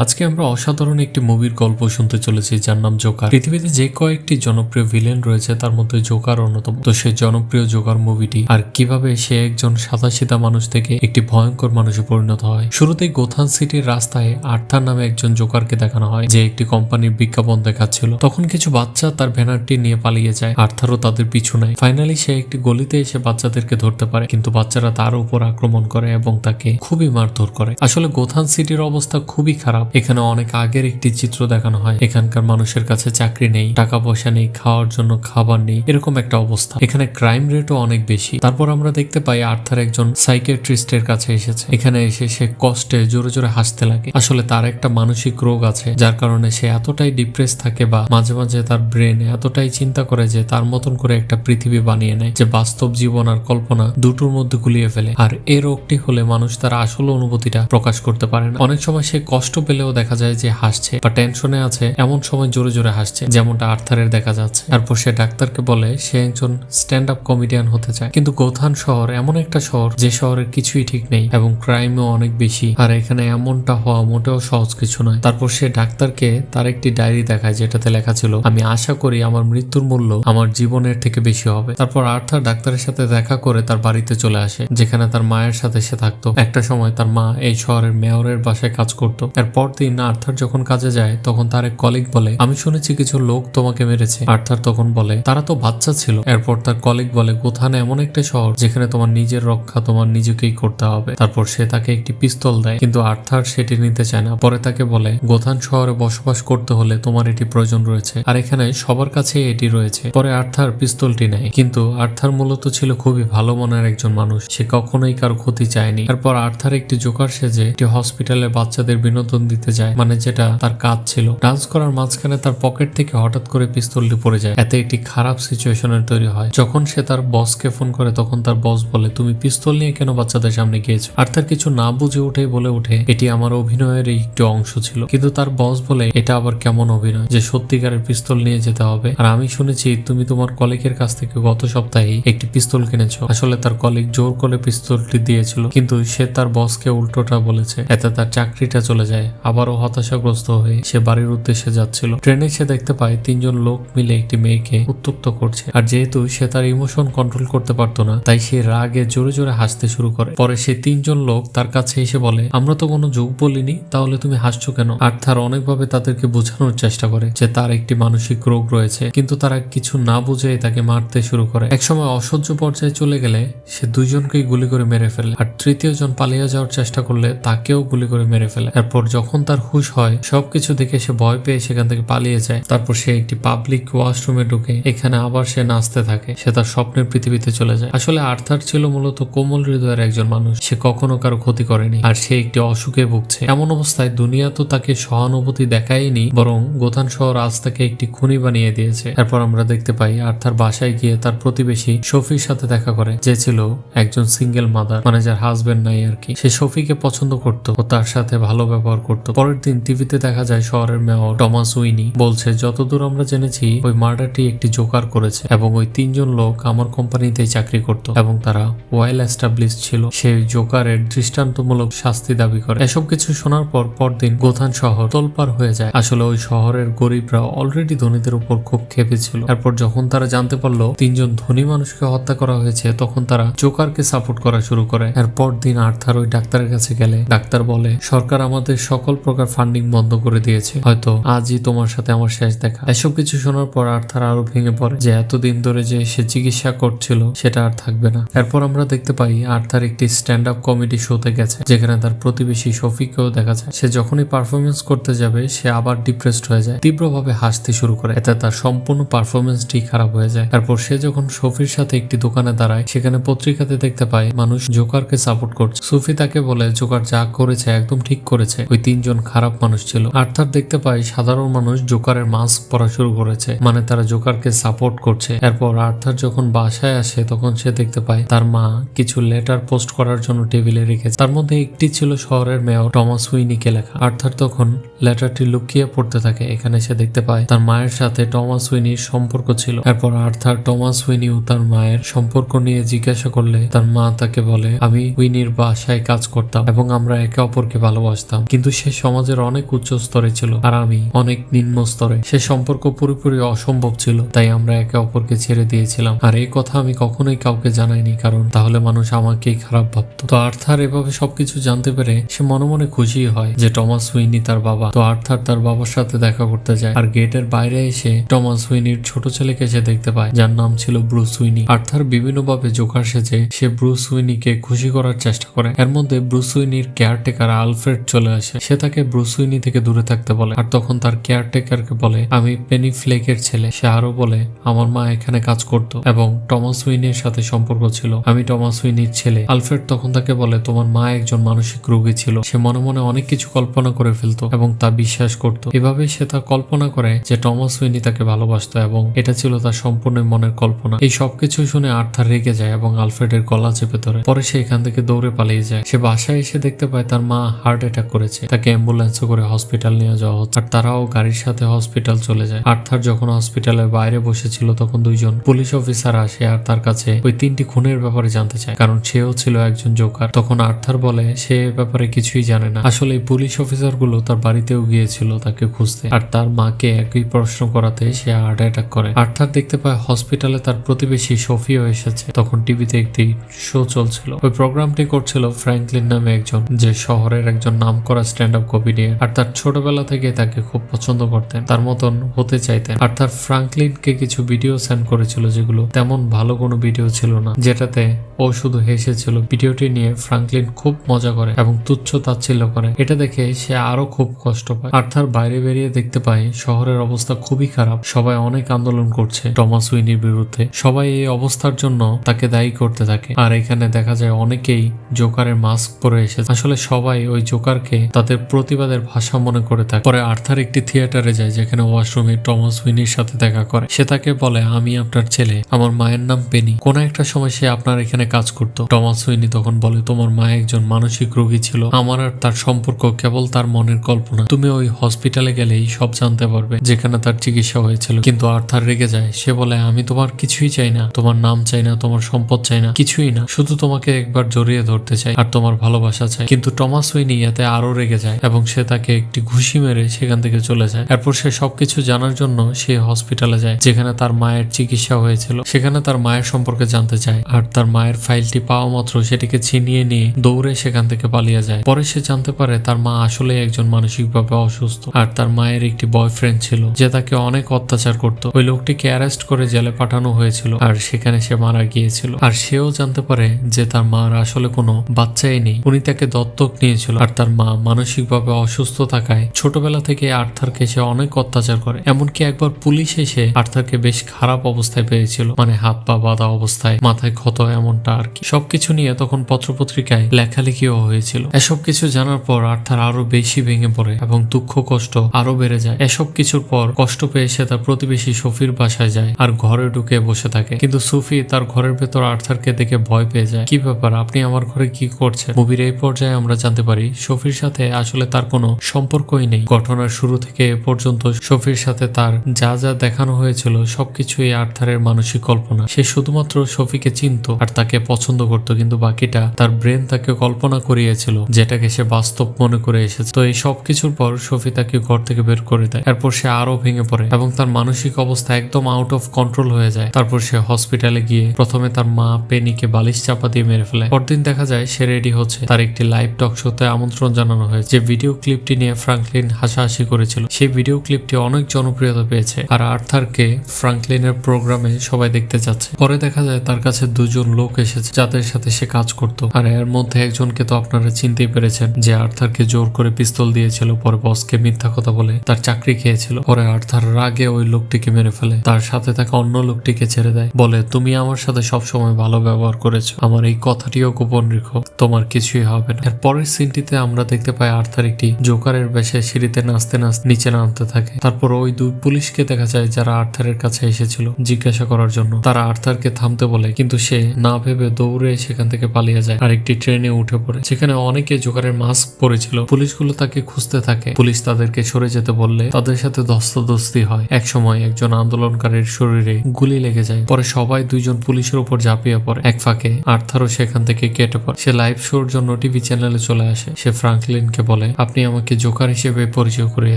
আজকে আমরা অসাধারণ একটি মুভির গল্প শুনতে চলেছি যার নাম জোকার। পৃথিবীতে যে কয়েকটি জনপ্রিয় ভিলেন রয়েছে তার মধ্যে জোকার অন্যতম। তো সেই জনপ্রিয় জোকার মুভিটি আর কিভাবে সে একজন সাদাসিধা মানুষ থেকে একটি ভয়ঙ্কর মানুষে পরিণত হয়। শুরুতেই গোথাম সিটির রাস্তায় আর্থার নামে একজন জোকারকে দেখানো হয় যে একটি কোম্পানির বিজ্ঞাপন দেখাচ্ছিল। তখন কিছু বাচ্চা তার ব্যানারটি নিয়ে পালিয়ে যায়, আর্থারও তাদের পিছু নেয়। ফাইনালি সে একটি গলিতে এসে বাচ্চাদেরকে ধরতে পারে, কিন্তু বাচ্চারা তার উপর আক্রমণ করে এবং তাকে খুবই মারধর করে। আসলে গোথাম সিটির অবস্থা খুবই খারাপ। এখানে অনেক আগের একটি চিত্র দেখানো হয়। এখানকার মানুষের কাছে চাকরি নেই, টাকা পয়সা নেই, খাওয়ার জন্য খাবার নেই, এরকম একটা অবস্থা। এখানে ক্রাইম রেটও অনেক বেশি। তারপর আমরা দেখতে পাই আর্থার একজন সাইকিয়াট্রিস্টের কাছে এসেছে। এখানে এসে সে কষ্টে জোরে জোরে হাসতে লাগে। আসলে তার একটা মানসিক রোগ আছে যার কারণে সে এতটাই ডিপ্রেস থাকে বা মাঝে মাঝে তার ব্রেন এতটাই চিন্তা করে যে তার মতন করে একটা পৃথিবী বানিয়ে নেয় যে বাস্তব জীবন আর কল্পনা দুটোর মধ্যে গুলিয়ে ফেলে। আর এই রোগটি হলে মানুষ তার আসল অনুভূতিটা প্রকাশ করতে পারে না। অনেক সময় সে কষ্ট পেলেও দেখা যায় যে হাসছে বা টেনশনে আছে এমন সময় জোরে জোরে হাসছে, যেমনটা আর্থারের দেখা যাচ্ছে। তারপর সে ডাক্তারকে বলে সে একজন স্ট্যান্ড আপ কমেডিয়ান হতে চায়। কিন্তু গোথান শহর এমন একটা শহর যে শহরের কিছুই ঠিক নেই এবং ক্রাইমও অনেক বেশি, আর এখানে এমনটা হওয়া মোটেও সহজ কিছু নয়। তারপর সে ডাক্তারকে তার একটি ডায়েরি দেখায় যেটাতে লেখা ছিল, আমি আশা করি আমার মৃত্যুর মূল্য আমার জীবনের থেকে বেশি হবে। তারপর আর্থার ডাক্তারের সাথে দেখা করে তার বাড়িতে চলে আসে, যেখানে তার মায়ের সাথে সে থাকতো। একটা সময় তার মা এই শহরের মেয়রের বাসায় কাজ করতো। এরপর দিন আর্থার যখন কাজে যায় তখন তার এক কলিগ বলে, আমি শুনেছি কিছু লোক তোমাকে মেরেছে। আর্থার তখন বলে তারা তো বাচ্চা ছিল। এরপর তার কলিগ বলে, গোথান এমন একটা শহর যেখানে তোমার নিজের রক্ষা তোমার নিজেকেই করতে হবে। তারপর সে তাকে একটি পিস্তল দেয়, কিন্তু আর্থার সেটি নিতে চায় না। পরে তাকে বলে, গোথান শহরে বসবাস করতে হলে তোমার এটি প্রয়োজন রয়েছে, আর এখানে সবার কাছে এটি রয়েছে। পরে আর্থার পিস্তলটি নেয়, কিন্তু আর্থার মূলত ছিল খুবই ভালো মনের একজন মানুষ। সে কখনোই কারো ক্ষতি চায়নি। এরপর আর্থার একটি জোকার সেজে একটি হসপিটালে বাচ্চাদের বিনোদন দিতে যায়, মানে যেটা তার কাজ ছিল। ডান্স করার মাঝখানে তার পকেট থেকে হঠাৎ করে পিস্তলটি পড়ে যায়। এতে একটি খারাপ সিচুয়েশনের তৈরি হয়। যখন সে তার বসকে ফোন করে তখন তার বস বলে, তুমি পিস্তল নিয়ে কেন বাচ্চাদের সামনে গিয়েছো? আর্থার কিছু না বুঝে উঠে বলে উঠে, এটি আমার অভিনয়ের একটি অংশ ছিল। কিন্তু তার বস বলে, এটা আবার কেমন অভিনয় যে সত্যিকারের পিস্তল নিয়ে যেতে হবে? আর আমি শুনেছি তুমি তোমার কলিগের কাছ থেকে গত সপ্তাহে একটি পিস্তল কিনেছো। আসলে তার কলিগ জোর করে পিস্তলটি দিয়েছিল, কিন্তু সে তার বসকে উল্টোটা বলেছে। এতে তার চাকরিটা চলে যায়। আবারও হতাশাগ্রস্ত হয়ে সে বাড়ির উদ্দেশ্যে যাচ্ছিল। ট্রেনে সে দেখতে পায় তিনজন লোক মিলে একটি মেয়েকে উত্ত্যক্ত করছে। আর যেহেতু সে তার ইমোশন কন্ট্রোল করতে পারতো না, তাই সে রাগে জোরে জোরে হাসতে শুরু করে। পরে সে তিনজন লোক তার কাছে এসে বলে, আমরা তো কোনো যোগ বলিনি, তাহলে তুমি হাসছো কেন? আর্থার অনেকভাবে তাদেরকে বোঝানোর চেষ্টা করে যে তার একটি মানসিক রোগ রয়েছে, কিন্তু তারা কিছু না বুঝে তাকে মারতে শুরু করে। একসময় অসহ্য পর্যায়ে চলে গেলে সে দুইজনকেই গুলি করে মেরে ফেলে, আর তৃতীয় জন পালিয়ে যাওয়ার চেষ্টা করলে তাকেও গুলি করে মেরে ফেলে। এরপর যখন তার হুঁশ হয় সবকিছু দেখে সে ভয় পেয়ে সেখান থেকে পালিয়ে যায়। তারপর সে একটি পাবলিক ওয়াশরুমে ঢুকে এখানে আবার সে নাচতে থাকে। সে তার স্বপ্নের পৃথিবীতে চলে যায়। আসলে আর্থার ছিল মূলত কোমল হৃদয়ের একজন মানুষ। সে কখনো কারো ক্ষতি করেনি, আর সে একটি অসুখে ভুগছে। এমন অবস্থায় দুনিয়া তো তাকে সহানুভূতি দেখায়নি, বরং গোথান শহর আজ তাকে একটি খুনি বানিয়ে দিয়েছে। এরপর আমরা দেখতে পাই আর্থার বাসায় গিয়ে তার প্রতিবেশী সফির সাথে দেখা করে, যে ছিল একজন সিঙ্গেল মাদার, মানে যার হাজবেন্ড নাই আর কি। সে সফিকে পছন্দ করত ও তার সাথে ভালো ব্যবহার করত। পরের দিন টিভিতে দেখা যায় শহরের মেয়র টমাস উইনি বলছে, যতদূর আমরা জেনেছি ওই মার্ডারটি একটি জোকার করেছে এবং ওই তিনজন লোক আমার কোম্পানিতেই চাকরি করত এবং তারা ওয়েল এস্টাবলিশ ছিল। সেই জোকারের দৃষ্টান্তমূলক শাস্তি দাবি করে। এসব কিছু শোনার পর পরদিন গোথান শহর তোলপাড় হয়ে যায়। আসলে ওই শহরের গরিবরা অলরেডি ধনীদের উপর খুব খেপেছিল। এরপর যখন তারা জানতে পারলো তিনজন ধনী মানুষকে হত্যা করা হয়েছে, তখন তারা জোকারকে সাপোর্ট করা শুরু করে। এরপর দিন আর্থার ওই ডাক্তারের কাছে গেলে ডাক্তার বলে, সরকার আমাদের সকল প্রকার ফান্ডিং বন্ধ করে দিয়েছে, হয়তো আজই তোমার সাথে আমার শেষ দেখা। এসব কিছু শোনার পর আর্থার আরো ভেঙে পড়ে যে এতদিন ধরে যে সে চিকিৎসা করছিল সেটা আর থাকবে না। এরপর আমরা দেখতে পাই আর্থার একটি স্ট্যান্ড আপ কমেডি শোতে গেছে, যেখানে তার প্রতিবেশী শফিকেও দেখা যায়। সে যখনই পারফরমেন্স করতে যাবে সে আবার ডিপ্রেসড হয়ে যায়, তীব্রভাবে হাসতে শুরু করে। এতে তার সম্পূর্ণ পারফরমেন্সটি খারাপ হয়ে যায়। তারপর সে যখন শফির সাথে একটি দোকানে দাঁড়ায়, সেখানে পত্রিকাতে দেখতে পায় মানুষ জোকারকে সাপোর্ট করছে। সুফি তাকে বলে, জোকার যা করেছে একদম ঠিক করেছে, ওই তিনজন খারাপ মানুষ ছিল। আর্থার দেখতে পায় সাধারণ মানুষ জোকারের মাস্ক পরা শুরু করেছে, মানে তারা জোকারকে সাপোর্ট করছে। এরপর আর্থার যখন বাসায় আসে তখন সে দেখতে পায় তার মা কিছু লেটার পোস্ট করার জন্য টেবিলে রেখেছে। তার মধ্যে একটি ছিল শহরের মেয়র টমাস উইনিকে লেখা। আর্থার তখন লেটারটি লুকিয়ে পড়তে থাকে। এখানে সে দেখতে পায় তার মায়ের সাথে টমাস উইনির সম্পর্ক ছিল। এরপর আর্থার টমাস উইনি ও তার মায়ের সম্পর্ক নিয়ে জিজ্ঞাসা করলে তার মা তাকে বলে, আমি উইনির বাসায় কাজ করতাম এবং আমরা একে অপরকে ভালোবাসতাম, কিন্তু সে সে সমাজের অনেক উচ্চ স্তরে ছিল আর আমি অনেক নিম্ন স্তরে। সে সম্পর্ক পুরোপুরি অসম্ভব ছিল, তাই আমরা একে অপরকে ছেড়ে দিয়েছিলাম। আর এই কথা আমি কখনোই কাউকে জানাইনি, কারণ তাহলে মানুষ আমাকেই খারাপ ভাবতো। তো আর্থার এভাবে সবকিছু জানতে পেরে সে মনে মনে খুশি হয় যে টমাস হুইনি তার বাবা। তো আর্থার তার বাবার সাথে দেখা করতে যায়, আর গেটের বাইরে এসে টমাস হুইনির ছোট ছেলেকে সে দেখতে পায়, যার নাম ছিল ব্রুস হুইনি। আর্থার বিভিন্নভাবে জোকার সেজে সে ব্রুস হুইনিকে খুশি করার চেষ্টা করে। এর মধ্যে ব্রুস হুইনির কেয়ারটেকার আলফ্রেড চলে আসে। সে তাকে ব্রুস হুইনি থেকে দূরে থাকতে বলে, আর তখন তার কেয়ারটেকারকে বলে আমি পেনি ফ্লেকের ছেলে। সে আরো বলে আমার মা এখানে কাজ করতো এবং টমাস হুইনির সাথে সম্পর্ক ছিল, আমি টমাস হুইনির ছেলে। আলফ্রেড তখন তাকে বলে তোমার মা একজন মানসিক রোগী ছিল। সে মনে মনে অনেক কিছু কল্পনা করে ফেলতো এবং তা বিশ্বাস করত। এভাবে সে তা কল্পনা করে যে টমাস হুইনি তাকে ভালোবাসতো এবং এটা ছিল তার সম্পূর্ণ মনের কল্পনা। এই সবকিছু শুনে আর্থার রেগে যায় এবং আলফ্রেডের গলা চেপে ধরে। পরে সে এখান থেকে দৌড়ে পালিয়ে যায়। সে বাসায় এসে দেখতে পায় তার মা হার্ট অ্যাটাক করেছে। তাকে অ্যাম্বুলেন্সে করে হসপিটাল নিয়ে যাওয়া হচ্ছে, আর তারাও গাড়ির সাথে হসপিটাল চলে যায়। আর্থার যখন হসপিটালের বাইরে বসেছিল তখন দুইজন পুলিশ অফিসার আসে আর তার কাছে ওই 3টি খুনের ব্যাপারে জানতে চায়, কারণ সেও ছিল একজন জোকার। তখন আর্থার বলে সে ব্যাপারে কিছুই জানে না। আসলে এই পুলিশ অফিসার গুলো তার বাড়িতেও গিয়েছিল তাকে খুঁজতে, আর তার মাকে একই প্রশ্ন করাতে সে হার্ট অ্যাটাক করে। আর্থার দেখতে পায় হসপিটালে তার প্রতিবেশী সোফিও এসেছে। তখন টিভিতে একটি শো চলছিল। ওই প্রোগ্রামটি করছিল ফ্র্যাঙ্কলিন নামে একজন, যে শহরের একজন নামকরা স্ট্যান্ড আপ কমেডিয়ান। আর তার ছোটবেলা থেকে তাকে খুব পছন্দ করতেন, তার মতন হতে চাইতেন। আর তার ফ্র্যাঙ্কলিনকে কিছু ভিডিও সেন্ড করেছিল যেগুলো তেমন ভালো কোনো ভিডিও ছিল না, যেটাতে ও শুধু হেসেছিল। ভিডিওটি নিয়ে ফ্র্যাঙ্কলিন খুব মজা করে এবং তুচ্ছ তাচ্ছিল্য করে। এটা দেখে সে আরো খুব কষ্ট পায়। আর্থার বাইরে বেরিয়ে দেখতে পায় শহরের অবস্থা খুবই খারাপ। সবাই অনেক আন্দোলন করছে টমাস হুইনির বিরুদ্ধে। সবাই এই অবস্থার জন্য তাকে দায়ী করতে থাকে। আর এখানে দেখা যায় অনেকেই জোকারের মাস্ক পরে এসেছে। আসলে সবাই ওই জোকারকে তাদের প্রতিবাদের ভাষা মনে করে থাকে। পরে আর্থার একটি থিয়েটারে যায় যেখানে ওয়াশরুমে টমাস হুইনির সাথে দেখা করে। সে তাকে বলে আমি আপনার ছেলে, আমার মায়ের নাম পেনি। কোন একটা সময় সে আপনার এখানে কাজ করতো। টমাস হুইনি তখন বলে তোমার মা একজন মানসিক রোগী ছিল, আমার আর তার সম্পর্ক কেবল তার মনের কল্পনা। তুমি ওই হসপিটালে গেলেই সব জানতে পারবে যেখানে তার চিকিৎসা হয়েছিল। কিন্তু আর্থার রেগে যায়। সে বলে আমি তোমার কিছুই চাই না, তোমার নাম চাই না, তোমার সম্পদ চাই না, কিছুই না, শুধু তোমাকে একবার জড়িয়ে ধরতে চাই আর তোমার ভালোবাসা চাই। কিন্তু টমাস হুইনি এতে আরো রেগে যায় এবং সে তাকে একটি ঘুষি মেরে সেখান থেকে চলে যায়। এরপর সে সবকিছু জানার জন্য সে হসপিটালে যায় যেখানে তার মায়ের চিকিৎসা হয়েছিল। সেখানে তার মায়ের সম্পর্কে জানতে চায়, আর তার মায়ের ফাইলটি পাওয়া মাত্র সেটিকে ছিনিয়ে নিয়ে দৌড়ে সেখান থেকে পালিয়ে যায়। পরে সে জানতে পারে তার মা আসলে একজন মানসিকভাবে অসুস্থ, আর তার মায়ের একটি বয়ফ্রেন্ড ছিল যে তাকে অনেক অত্যাচার করত। ওই লোকটিকে অ্যারেস্ট করে জেলে পাঠানো হয়েছিল আর সেখানে সে মারা গিয়েছিল। আর সেও জানতে পারে যে তার মার আসলে কোনো বাচ্চাই নেই, উনি তাকে দত্তক নিয়েছিল। আর তার মা মানসিকভাবে অসুস্থ থাকায় ছোটবেলা থেকে আর্থারকে সে অনেক অত্যাচার করে। এমনকি একবার পুলিশ এসে আর্থারকে বেশ খারাপ অবস্থায় পেয়েছিল, মানে হাত পা বাঁধা অবস্থায়, মাথায় ক্ষত, এমনটা আর কি। সবকিছু নিয়ে তখন পত্রপত্রিকায় লেখালেখিও হয়েছিল। এসব কিছু জানার পর আর্থার আরো বেশি ভেঙে পড়ে এবং দুঃখ কষ্ট আরো বেড়ে যায়। এসব কিছুর পর কষ্ট পেয়ে সে তার প্রতিবেশী সোফির বাসায় যায় আর ঘরে ঢুকে বসে থাকে। কিন্তু সোফি তার ঘরের ভেতর আর্থারকে দেখে ভয় পেয়ে যায়। কি ব্যাপার, আপনি আমার ঘরে কি করছেন? মুভির এই পর্যায়ে আমরা জানতে পারি সোফির সাথে আসলে তার কোনো সম্পর্কই নেই। ঘটনার শুরু থেকে এ পর্যন্ত সোফির সাথে তার যা যা দেখানো হয়েছিল সবকিছুই আর্থারের মানসিক কল্পনা। সে শুধুমাত্র সোফিকে চিনত আর তাকে পছন্দ করত, কিন্তু বাকিটা তার ব্রেন তাকে কল্পনা করিয়েছিল যেটাকে সে বাস্তব মনে করে এসেছে। তো এই সব কিছুর পর সোফি তাকে ঘর থেকে বের করে দেয়। এরপর সে আরো ভেঙে পড়ে এবং তার মানসিক অবস্থা একদম আউট অফ কন্ট্রোল হয়ে যায়। তারপর সে হসপিটালে গিয়ে প্রথমে তার মা পেনিকে বালিশ চাপা দিয়ে মেরে ফেলে। পরদিন দেখা যায় সে রেডি হচ্ছে। তার একটি লাইভ টক শোতে আমন্ত্রণ জানানো হয়েছে। যে ভিডিও ক্লিপটি নিয়ে ফ্রাঙ্কলিন হাসাহাসি করেছিল সেই ভিডিও ক্লিপটি অনেক জনপ্রিয়তা পেয়েছে আর আর্থারকে ফ্রাঙ্কলিনের প্রোগ্রামে সবাই দেখতে যাচ্ছে। পরে দেখা যায় তার কাছে দুজন লোক এসেছে যাদের সাথে সে কাজ করত। আর এর মধ্যে একজনকে তো আপনারা চিনতেই পেরেছেন, যে আর্থারকে জোর করে পিস্তল দিয়েছিল, পরে বসকে মিথ্যা কথা বলে তার চাকরি খেয়েছিল। পরে আর্থার রাগে ওই লোকটিকে মেরে ফেলে, তার সাথে থাকা অন্য লোকটিকে ছেড়ে দেয়, বলে তুমি আমার সাথে সবসময় ভালো ব্যবহার করেছো, আমার এই কথাটিও গোপন রেখো, তোমার কিছুই হবে না। এর পরের সিনটিতে আমরা দেখতে পাই আর্থার একটি জোকারের বেশে সিঁড়িতে নাচতে নাচতে নিচে নামতে থাকে। তারপর ওই দুই পুলিশকে দেখা যায় যারা আর্থারের কাছে এসেছিল জিজ্ঞাসা করার জন্য। তারা আর্থারকে থামতে বলে কিন্তু সে না ভেবে দৌড়ে সেখান থেকে পালিয়ে যায় আর একটি ট্রেনে উঠে পড়ে। সেখানে অনেকে জোকারের মাস্ক পরেছিল। পুলিশগুলো তাকে খুঁজতে থাকে। পুলিশ তাদেরকে সরে যেতে বললে তাদের সাথে ধস্তাধস্তি হয়। একসময় একজন আন্দোলনকারীর শরীরে গুলি লেগে যায়। পরে সবাই দুইজন পুলিশের উপর ঝাঁপিয়ে পড়ে। এক ফাঁকে আর্থারও সেখান থেকে কেটে পড়ে। সে লাইভ শোর জন্য টিভি চ্যানেলে চলে আসে। সে ফ্রাঙ্কলিনকে বলে বলে আপনি আমাকে জোকার হিসেবে পরিচয় করিয়ে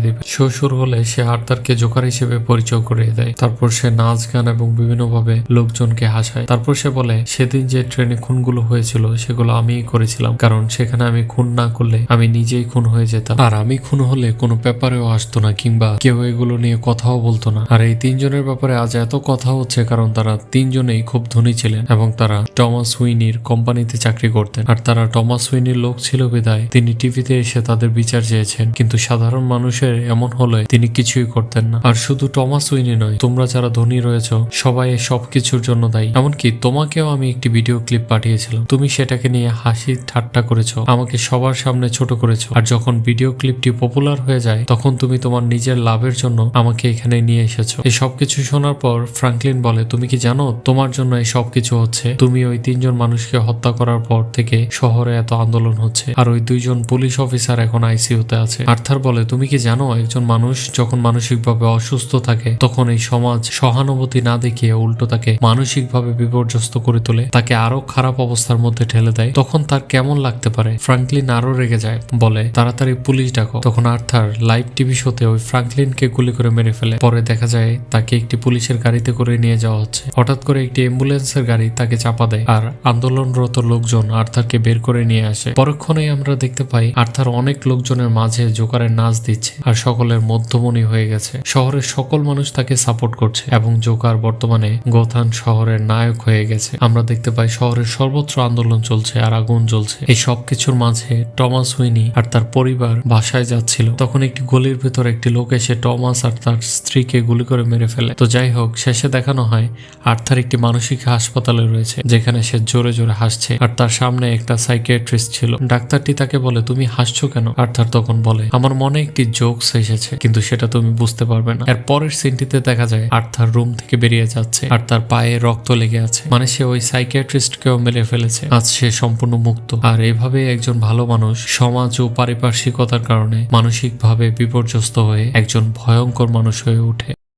দিবেন। শো শুরু হলে সে আর্থারকে জোকার হিসেবে পরিচয় করিয়ে দেয়। তারপর সে নাচ গান এবং বিভিন্ন ভাবে লোকজনকে হাসায়। তারপর সে বলে সেদিন যে ট্রেনে খুনগুলো হয়েছিল সেগুলো আমিই করেছিলাম, কারণ সেখানে আমি খুন না করলে আমি নিজেই খুন হয়ে যেতাম, আর আমি খুন হলে কোনো পেপারেও আসতো না কিংবা কেউ এগুলো নিয়ে কথাও বলতো না। আর এই তিনজনের ব্যাপারে আজ এত কথা হচ্ছে কারণ তারা তিনজনেই খুব ধনী ছিলেন এবং তারা টমাস হুইনির কোম্পানিতে চাকরি করতেন। আর তারা টমাস হুইনির লোক ছিল বিদায় তিনি টিভিতে এসে তাদের বিচার চেয়েছেন, কিন্তু সাধারণ মানুষের এমন হলে তিনি কিছুই করতেন না। আর শুধু টমাস হুইনি নয়, তোমরা যারা ধনী রয়েছে সবাই সব কিছুর জন্য দায়ী। এমনকি তোমাকেও আমি একটি ভিডিও ক্লিপ পাঠিয়েছিলাম, তুমি সেটাকে নিয়ে হাসি ঠাট্টা করেছো, আমাকে সবার সামনে ছোট করেছো, আর যখন ভিডিও ক্লিপটি পপুলার হয়ে যায় তখন তুমি তোমার নিজের লাভের জন্য আমাকে এখানে নিয়ে এসেছো। এই সবকিছু শোনার পর ফ্রাঙ্কলিন বলে তুমি কি জানো তোমার জন্য এই সবকিছু হচ্ছে? তুমি ওই তিনজন মানুষকে হত্যা করার পর থেকে শহরে এত আন্দোলন হচ্ছে, আর ওই দুইজন পুলিশ অফিসার এখন আইসিইউতে আছে। আর্থার বলে তুমি কি জানো একজন মানুষ যখন মানসিকভাবে অসুস্থ থাকে তখন এই সমাজ সহানুভূতি না দেখিয়ে উল্টো তাকে মানসিকভাবে বিপর্যস্ত করে তোলে, তাকে আরো খারাপ অবস্থার মধ্যে ঠেলে দেয়, তখন তার কেমন লাগতে পারে? ফ্রাঙ্কলিন আরো রেগে যায়, বলে তাড়াতাড়ি পুলিশ ডাকো। তখন আর্থার লাইভ টিভি শোতে ওই ফ্রাঙ্কলিনকে গুলি করে মেরে ফেলে। পরে দেখা যায় তাকে একটি পুলিশের গাড়িতে করে নিয়ে যাওয়া হচ্ছে। হঠাৎ করে একটি অ্যাম্বুলেন্সের গাড়ি তাকে চাপা দেয় আর আন্দোলনরত লোকজন আর্থারকে বের করে নিয়ে আসে। পরক্ষণেই আমরা দেখতে পাই আর্থার অনেক লোকজনের মাঝে জোকারের নাচ দিচ্ছে আর সকলের মধ্যমণি হয়ে গেছে। শহরের সকল মানুষ তাকে সাপোর্ট করছে এবং জোকার বর্তমানে গোথান শহরের নায়ক হয়ে গেছে। আমরা দেখতে পাই শহরের সর্বত্র আন্দোলন চলছে আর আগুন জ্বলছে। এই সবকিছুর মাঝে টমাস হুইনি আর তার পরিবার বাসায় যাচ্ছিল, তখন একটি গলির ভেতর একটি লোক এসে টমাস আর তার স্ত্রীকে গুলি করে মেরে ফেলে। তো যাই হোক, শেষে দেখানো হয় আর্থার একটি মানসিক হাসপাতালে রয়েছে যেখানে সে জোরে জোরে হাসছে আর তার সামনে একটা সাইকিয়াট্রিস্ট ছিল। ডাক্তারটি তাকে বলে তুমি হাসছো কেন? আর্থার তখন বলে আমার মনে একটি জোকস এসেছে কিন্তু সেটা তুমি বুঝতে পারবে না। এর পরের সিনটিতে দেখা যায় আর্থার রুম থেকে বেরিয়ে যাচ্ছে আর তার পায়ে রক্ত লেগে আছে, মানে সে ওই সাইকিয়াট্রিস্টকেও মেরে ফেলেছে। আজ সে সম্পূর্ণ মুক্ত। আর এভাবে একজন ভালো মানুষ সমাজ ও পারিপার্শ্বিকতার কারণে মানসিকভাবে বিপর্যস্ত হয়ে একজন ভয়ঙ্কর মানুষ হয়ে ওঠে।